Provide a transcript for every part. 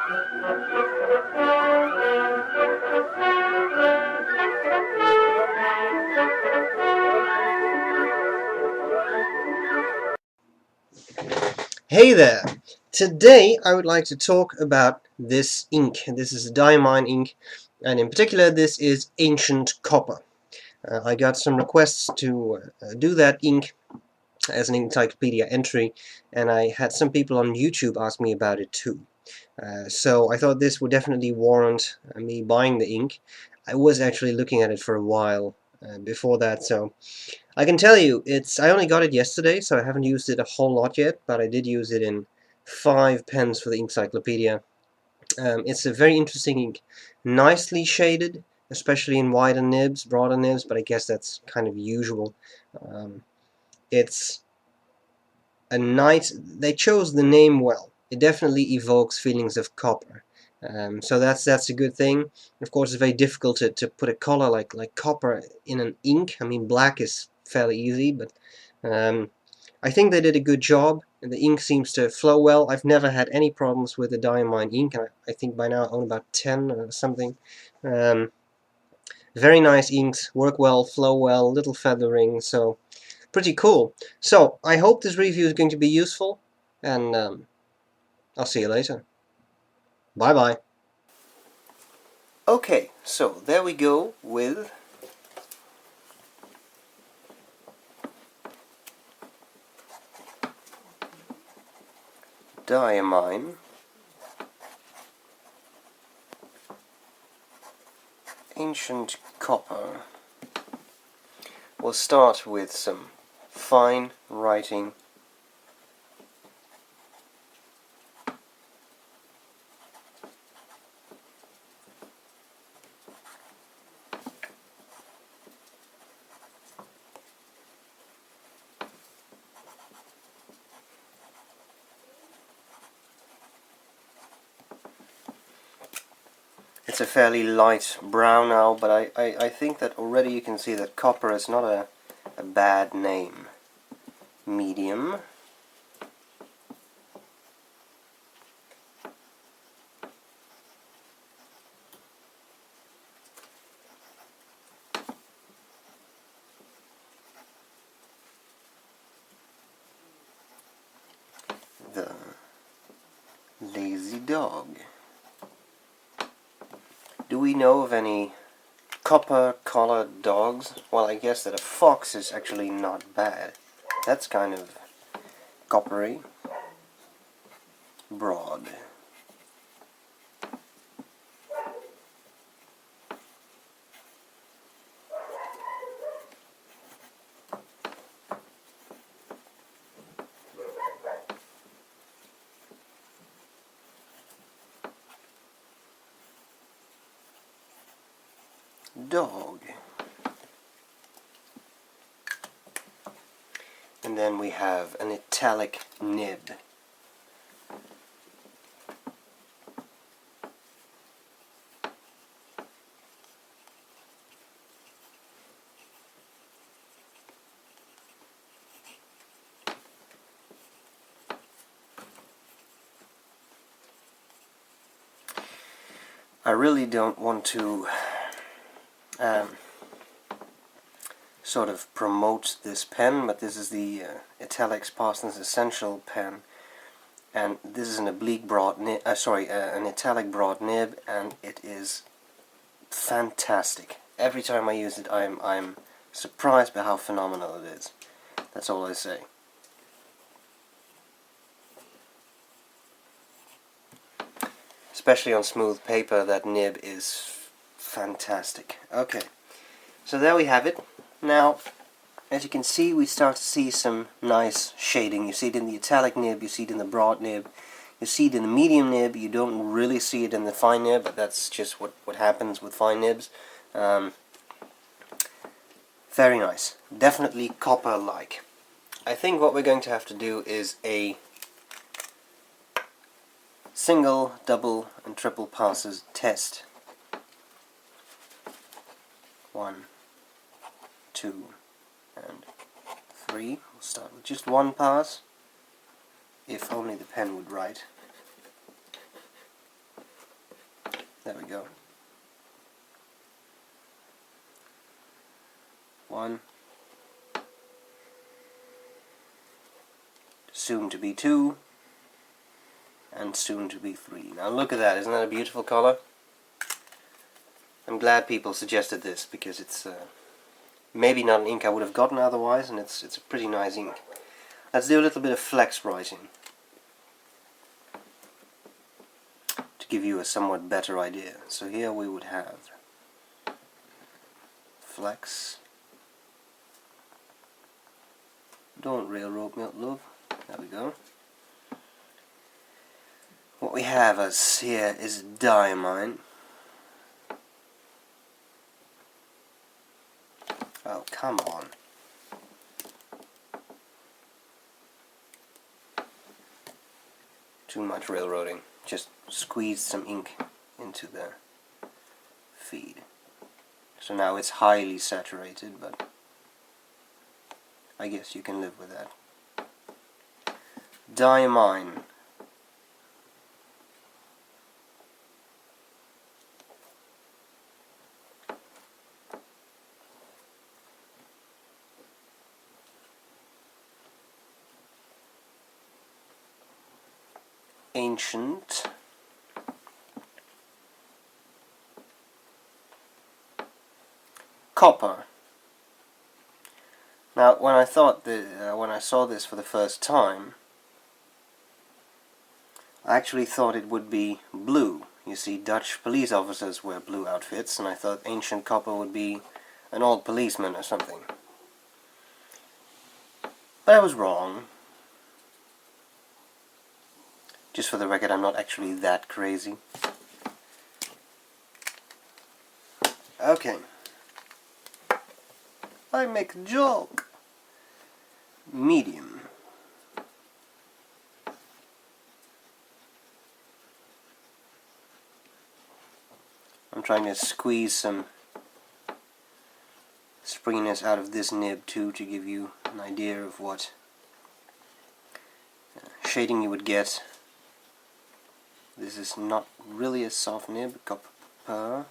Hey there! Today I would like to talk about this ink. This is Diamine ink, and in particular this is Ancient Copper. I got some requests to do that ink as an Inkcyclopedia entry, and I had some people on YouTube ask me about it too. So I thought this would definitely warrant me buying the ink. I was actually looking at it for a while before that, so I can tell you, I only got it yesterday, so I haven't used it a whole lot yet, but I did use it in 5 pens for the Inkcyclopedia. It's a very interesting ink, nicely shaded, especially in wider nibs, broader nibs, but I guess that's kind of usual. It's a nice, they chose the name well. It definitely evokes feelings of copper. So that's a good thing. Of course, it's very difficult to put a color like copper in an ink. I mean, black is fairly easy, but I think they did a good job, and the ink seems to flow well. I've never had any problems with the Diamine ink, and I think by now I own about 10 or something. Very nice inks, work well, flow well, little feathering, so pretty cool. So I hope this review is going to be useful, and I'll see you later. Bye bye. Okay, so there we go with Diamine Ancient Copper. We'll start with some fine writing. It's a fairly light brown now, but I think that already you can see that copper is not a bad name. Medium. The lazy dog. Do we know of any copper-colored dogs? Well, I guess that a fox is actually not bad. That's kind of coppery. Broad. Dog. And then we have an italic nib. I really don't want to sort of promote this pen, but this is the Italics Parsons Essential pen, and this is an oblique broad nib, an italic broad nib, and it is fantastic. Every time I use it, I'm surprised by how phenomenal it is. That's all I say. Especially on smooth paper, that nib is fantastic. Okay, so there we have it. Now, as you can see, we start to see some nice shading. You see it in the italic nib, you see it in the broad nib, you see it in the medium nib. You don't really see it in the fine nib, but that's just what happens with fine nibs. Very nice. Definitely copper-like. I think what we're going to have to do is a single, double, and triple passes test. 1, 2, and 3. We'll start with just one pass, if only the pen would write. There we go. 1. Soon to be 2. And soon to be 3. Now look at that, isn't that a beautiful color? I'm glad people suggested this, because it's maybe not an ink I would have gotten otherwise, and it's a pretty nice ink. Let's do a little bit of flex writing to give you a somewhat better idea. So here we would have flex. Don't railroad me, love. There we go. What we have as here is Diamine. Oh, come on. Too much railroading. Just squeeze some ink into the feed. So now it's highly saturated, but I guess you can live with that. Diamine. Ancient Copper. Now, when I saw this for the first time, I actually thought it would be blue. You see, Dutch police officers wear blue outfits, and I thought Ancient Copper would be an old policeman or something. But I was wrong. Just for the record, I'm not actually that crazy. Okay. I make a joke. Medium. I'm trying to squeeze some springiness out of this nib too, to give you an idea of what shading you would get. This is not really a soft nib, copper,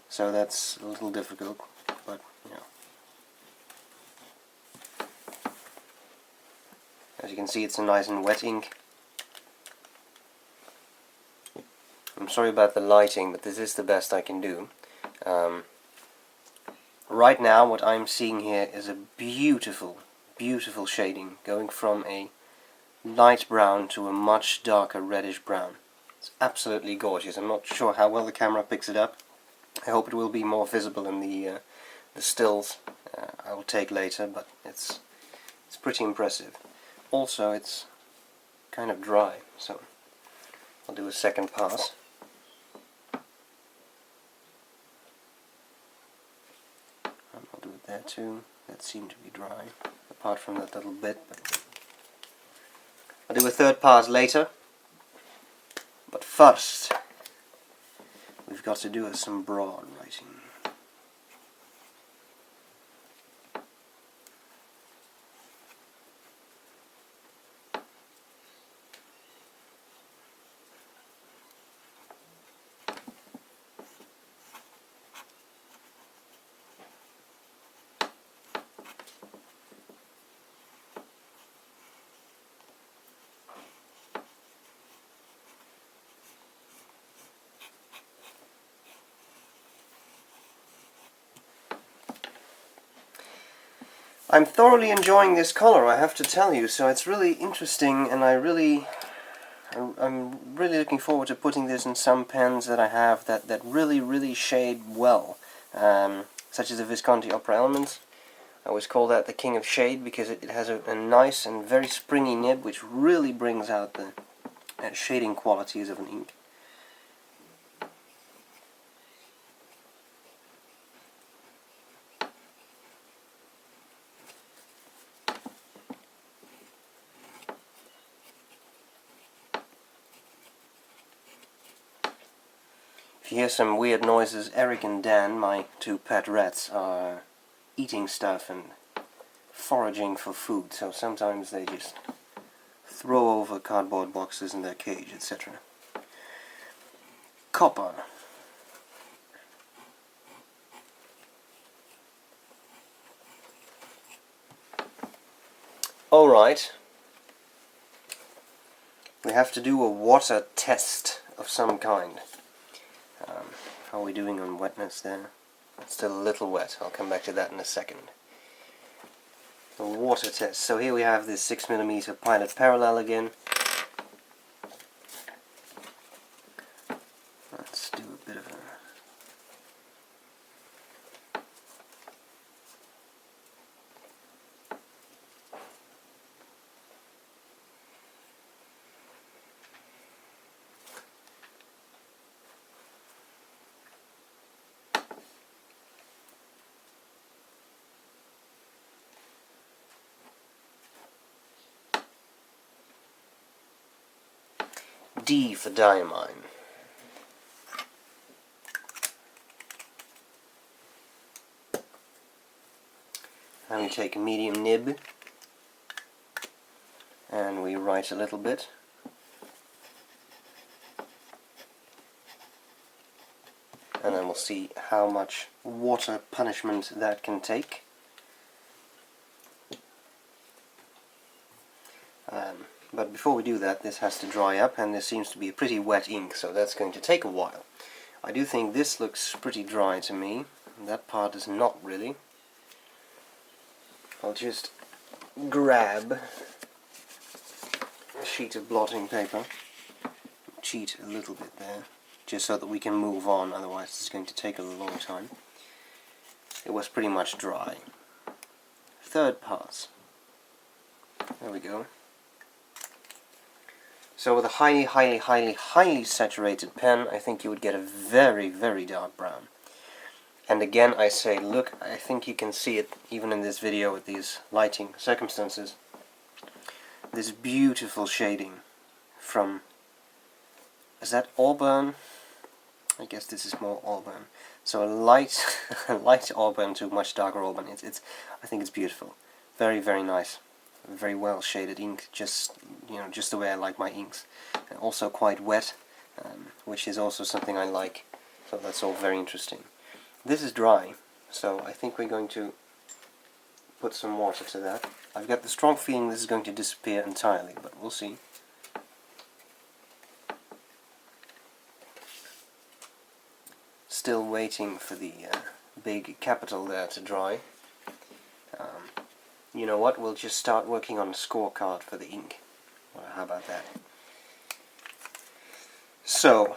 so that's a little difficult, but you know. As you can see, it's a nice and wet ink. I'm sorry about the lighting, but this is the best I can do. Right now, what I'm seeing here is a beautiful, beautiful shading, going from a light brown to a much darker reddish brown. It's absolutely gorgeous. I'm not sure how well the camera picks it up. I hope it will be more visible in the stills I will take later, but it's pretty impressive. Also, it's kind of dry, so I'll do a second pass. And I'll do it there too. That seemed to be dry, apart from that little bit. But I'll do a third pass later. But first, we've got to do some broad writing. I'm thoroughly enjoying this color, I have to tell you, so it's really interesting, and I'm really looking forward to putting this in some pens that I have that really shade well, such as the Visconti Opera Elements. I always call that the king of shade, because it has a nice and very springy nib, which really brings out the shading qualities of an ink. If you hear some weird noises, Eric and Dan, my two pet rats, are eating stuff and foraging for food, so sometimes they just throw over cardboard boxes in their cage, etc. copper. Alright, we have to do a water test of some kind. How are we doing on wetness there? It's still a little wet, I'll come back to that in a second. A water test. So here we have this 6mm pilot parallel again. Let's do a bit of a... D for Diamine. And we take a medium nib and we write a little bit. And then we'll see how much water punishment that can take. But before we do that, this has to dry up, and this seems to be a pretty wet ink, so that's going to take a while. I do think this looks pretty dry to me, and that part is not really. I'll just grab a sheet of blotting paper, cheat a little bit there, just so that we can move on, otherwise it's going to take a long time. It was pretty much dry. Third pass. There we go. So with a highly saturated pen, I think you would get a very, very dark brown. And again, I say, look, I think you can see it even in this video with these lighting circumstances. This beautiful shading from, is that auburn? I guess this is more auburn. So a light, light auburn to much darker auburn. I think it's beautiful. Very, very nice. Very well shaded ink, just the way I like my inks. And also quite wet, which is also something I like. So that's all very interesting. This is dry, so I think we're going to put some water to that. I've got the strong feeling this is going to disappear entirely, but we'll see. Still waiting for the big capital there to dry. You know what, we'll just start working on a scorecard for the ink. Well, how about that? So,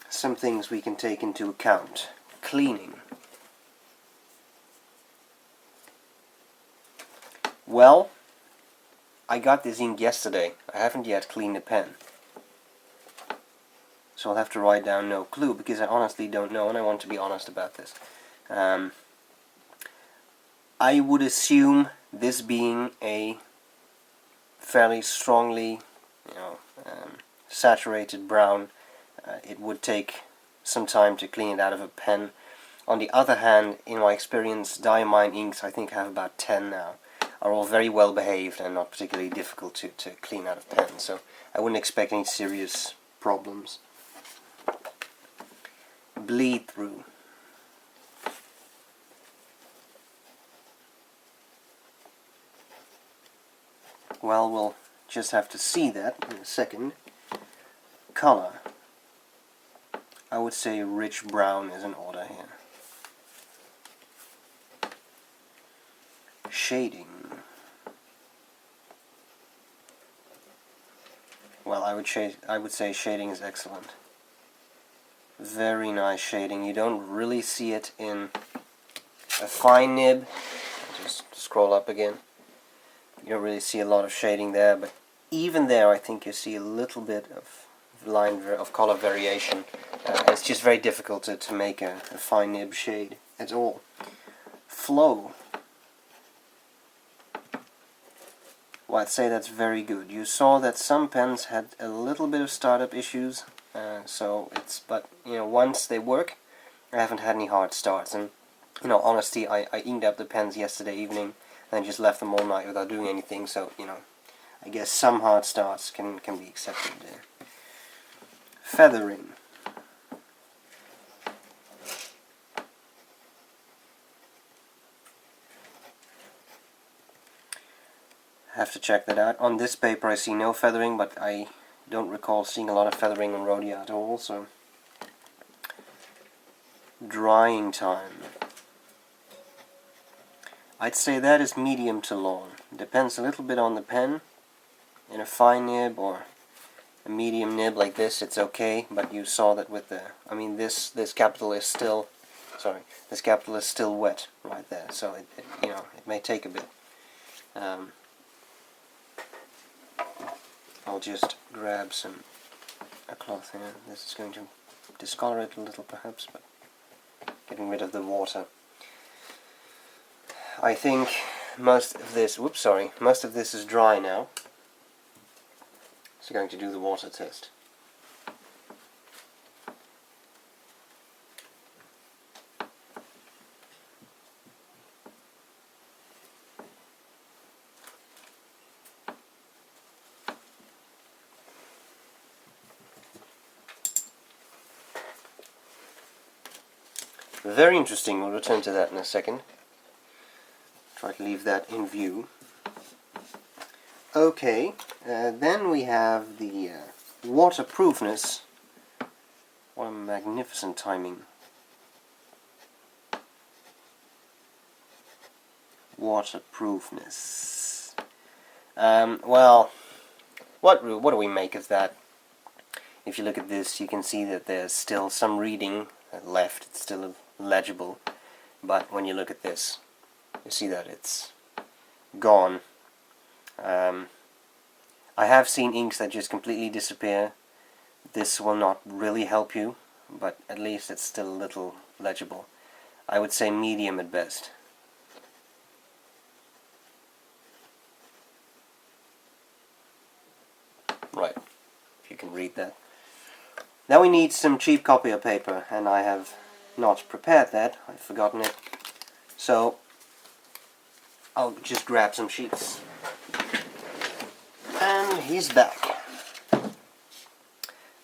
some things we can take into account. Cleaning. Well, I got this ink yesterday. I haven't yet cleaned the pen. So I'll have to write down no clue, because I honestly don't know, and I want to be honest about this. I would assume this being a fairly strongly, saturated brown, it would take some time to clean it out of a pen. On the other hand, in my experience, Diamine inks, I think I have about 10 now, are all very well behaved and not particularly difficult to clean out of pens, so I wouldn't expect any serious problems. Bleed through. Well, we'll just have to see that in a second. Color. I would say rich brown is in order here. Shading. Well, I would say shading is excellent. Very nice shading. You don't really see it in a fine nib. I'll just scroll up again. You don't really see a lot of shading there, but even there I think you see a little bit of color variation. It's just very difficult to make a fine nib shade at all. Flow. Well, I'd say that's very good. You saw that some pens had a little bit of startup issues, but once they work, I haven't had any hard starts. And honestly, I inked up the pens yesterday evening and just left them all night without doing anything. So I guess some hard starts can be accepted there. Feathering. have to check that out. On this paper I see no feathering, but I don't recall seeing a lot of feathering on Rhodia at all, so... Drying time. I'd say that is medium to long. Depends a little bit on the pen. In a fine nib or a medium nib like this, it's okay, but you saw that with the... I mean, this capital is still... Sorry, this capital is still wet right there, so it you know, it may take a bit. I'll just grab a cloth here. This is going to discolor it a little perhaps, but getting rid of the water. I think most of this, most of this is dry now. So going to do the water test. Very interesting, we'll return to that in a second. Try to leave that in view. Okay, then we have the waterproofness. What a magnificent timing. Waterproofness. Well, what do we make of that? If you look at this, you can see that there's still some reading left. It's still legible, but when you look at this, you see that it's gone. I have seen inks that just completely disappear. This will not really help you, but at least it's still a little legible. I would say medium at best. Right, if you can read that. Now we need some cheap copier paper, and I have not prepared that. I've forgotten it. So I'll just grab some sheets. And he's back.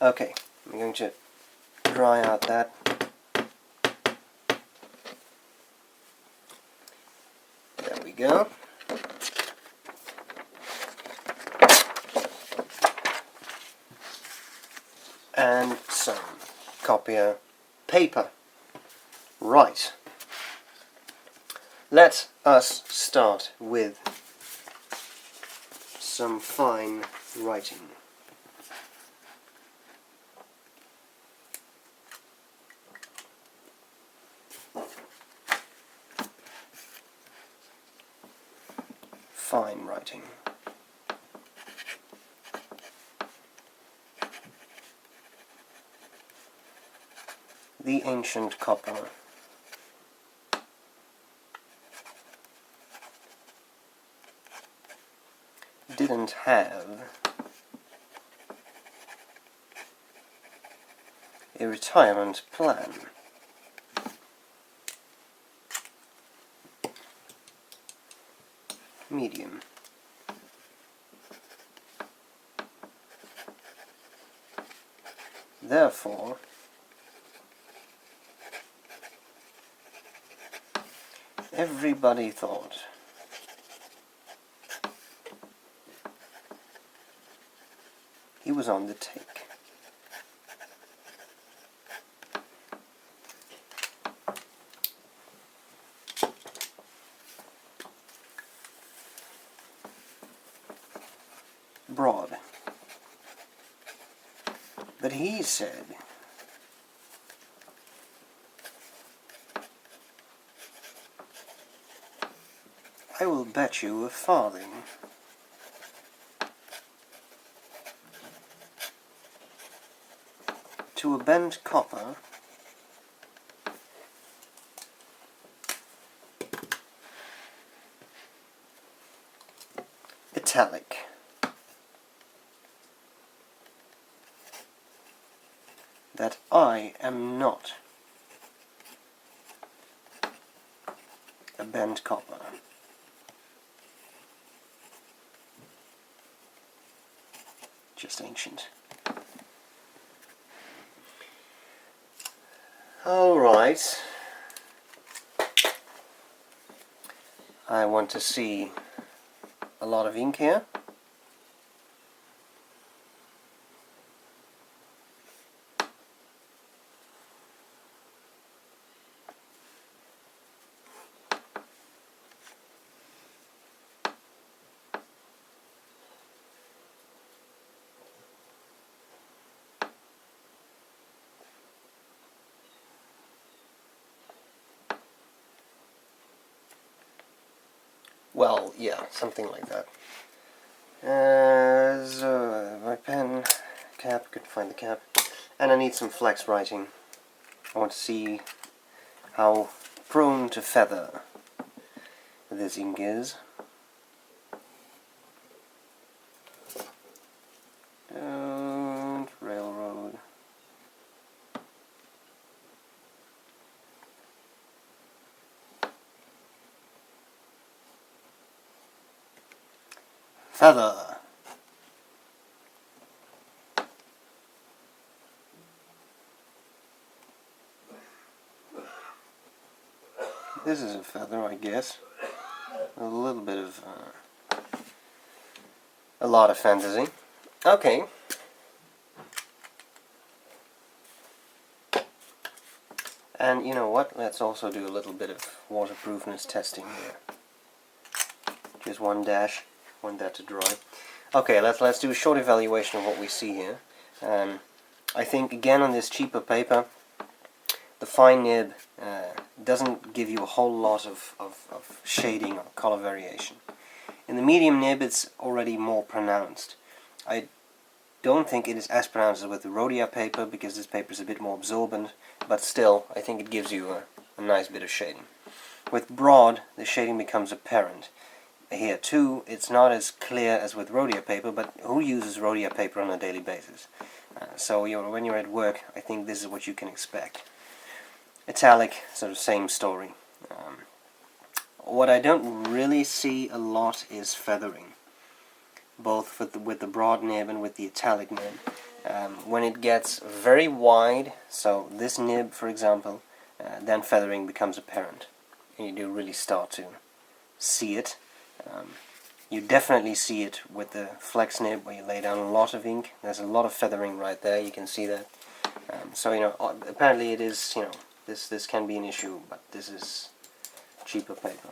Okay, I'm going to dry out that. There we go. And some copier paper. Right. Let us start with some fine writing. Fine writing. The Ancient Copper. Didn't have a retirement plan. Medium. Therefore, everybody thought he was on the take. Broad. But he said, I will bet you a farthing to a bent copper italic. That I am not a bent copper. Just ancient. Alright. I want to see a lot of ink here. Well, yeah, something like that. So my pen cap, couldn't find the cap, and I need some flex writing. I want to see how prone to feather this ink is. Don't railroad. Feather. This is a feather, I guess. A little bit of, a lot of fantasy. Okay. And you know what? Let's also do a little bit of waterproofness testing here. Just one dash. Want that to dry. Okay, let's do a short evaluation of what we see here. I think again on this cheaper paper, the fine nib doesn't give you a whole lot of shading or color variation. In the medium nib, it's already more pronounced. I don't think it is as pronounced as with the Rhodia paper, because this paper is a bit more absorbent, but still, I think it gives you a nice bit of shading. With broad, the shading becomes apparent. Here too, it's not as clear as with Rhodia paper, but who uses Rhodia paper on a daily basis? So when you're at work, I think this is what you can expect. Italic, sort of same story. What I don't really see a lot is feathering, both with the broad nib and with the italic nib. When it gets very wide, so this nib for example, then feathering becomes apparent, and you do really start to see it. You definitely see it with the flex nib, where you lay down a lot of ink. There's a lot of feathering right there, you can see that. So you know, apparently it is, you know, this can be an issue, but this is cheaper paper.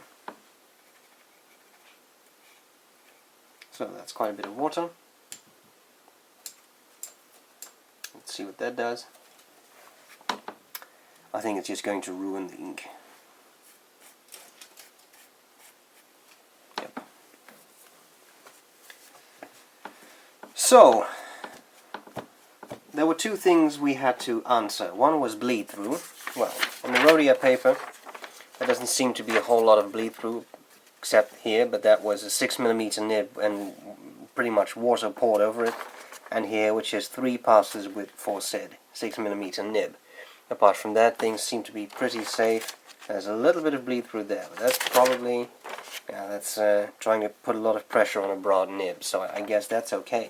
So that's quite a bit of water. Let's see what that does. I think it's just going to ruin the ink. Yep. So, there were two things we had to answer. One was bleed through. Well, on the Rhodia paper, there doesn't seem to be a whole lot of bleed through, except here, but that was a 6mm nib and pretty much water poured over it. And here, which is 3 passes with foresaid 6mm nib. Apart from that, things seem to be pretty safe. There's a little bit of bleed through there, but that's probably, yeah, that's trying to put a lot of pressure on a broad nib, so I guess that's okay.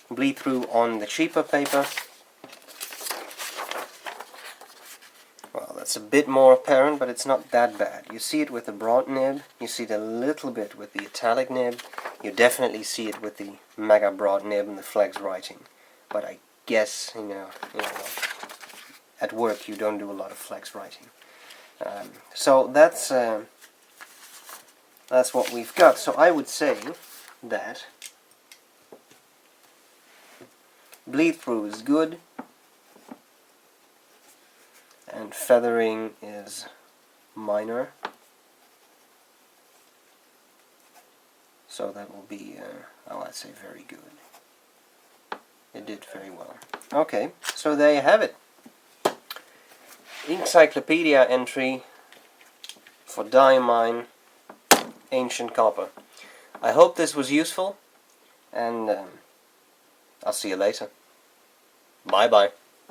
Bleed through on the cheaper paper. Well, that's a bit more apparent, but it's not that bad. You see it with the broad nib, you see it a little bit with the italic nib, you definitely see it with the mega broad nib and the flex writing. But I guess, you know, at work you don't do a lot of flex writing. So that's what we've got. So I would say that bleed through is good, and feathering is minor. So that will be, I'd say very good. It did very well. Okay, so there you have it. Inkcyclopedia entry for Diamine Ancient Copper. I hope this was useful, and I'll see you later. Bye bye.